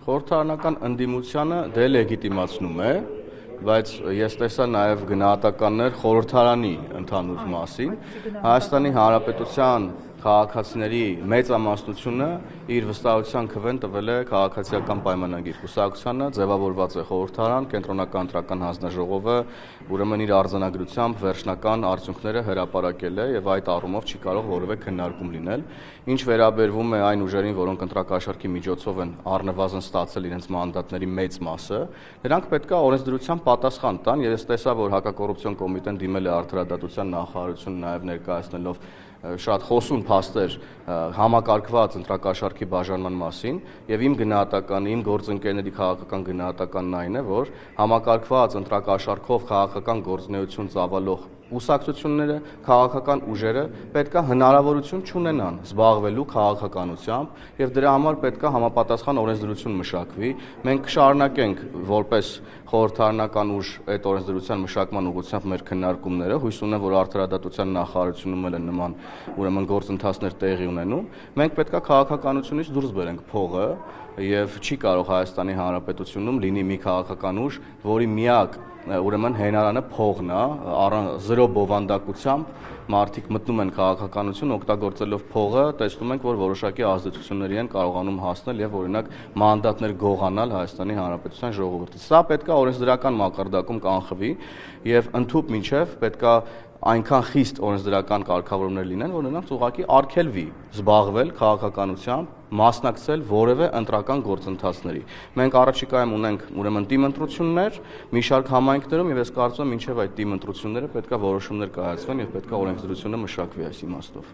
խորհրդարանական ընդդիմությանը դե լեգիտիմացնում է, բայց ես տեսա նաև գնահատականներ խորհրդարանի ընդհանուր մասին, Հայաստանի Հանրապետության քաղաքացիների մեծամասնությունը իր վստահության քվեն տվել է քաղաքացիական պայմանագիր կուսակցությանը, ձևավորված է խորհրդարան, կենտրոնական ընտրական հանձնաժողովը, ուրեմն իր արձանագրությամբ վերջնական արդյունքները հրապարակել է եւ այդ առումով չի կարող որևէ քննարկում լինել։ Ինչ վերաբերվում է այն ուժերին, որոնք ընտրակաշառքի միջոցով են առնվազն ստացել իրենց մանդատների մեծ մասը, նրանք պետք է օրենսդրությամբ պատասխան տան եւ ես տեսա, որ հակակոռուպցիոն կոմիտեն դիմել է Արդարադատության նախարարություն նաեւ ներկայացնելով շատ խոսուն փաստեր համակարգված ընտրակաշառքի բաժանման մասին եւ իմ գնահատականը, իմ գործընկերների քաղաքական գնահատականն այն է, որ համակարգված ընտրակաշառքով քաղաքական գործունեություն ծավալող կուսակցությունները, քաղաքական ուժերը պետք է հնարավորություն չունենան զբաղվելու քաղաքականությամբ եւ դրա համար պետք է համապատասխան օրենսդրություն մշակվի։ Մենք կշարունակենք որպես խորհրդարանական ուժ այդ օրենսդրության մշակման ուղղությամբ մեր քննարկումները, հույս ունեմ, որ Արդարադատության նախարարությունում էլ նման ուրեմն գործընթացներ տեղի ունենում։ Մենք պետք է քաղաքականությունից դուրս բերենք փողը եւ չի կարող Հայաստանի Հանրապետությունում լինի մի քաղաքական ուժ, որի միակ ուրեմն հենարանը փողն է, զրո բովանդակությամբ մարդիկ մտնում են քաղաքականություն օգտագործելով փողը, տեսնում ենք, որ որոշակի ազդեցությունների են կարողանում հասնել եւ օրինակ մանդատներ գողանալ Հայաստանի Հանրապետության ժողովրդից։ Սա պետք է օրենսդրական մակարդակում կանխվի եւ ընդհուպ մինչեւ պետք է այնքան խիստ օրենսդրական կարգավորումներ լինեն, որ նրանց ուղղակի արգելվի զբաղվել քաղաքականությամբ, մասնակցել որևէ ընտրական գործընթացների։ Մենք առաջիկայում ունենք ուրեմն թիմ ընտրություններ, մի շարք համայնքներում եւ ես կարծում եմ մինչեւ այդ թիմ ընտրությունները պետք է որոշումներ կայացվեն եւ պետք է օրենսդրությունը մշակվի այս իմաստով։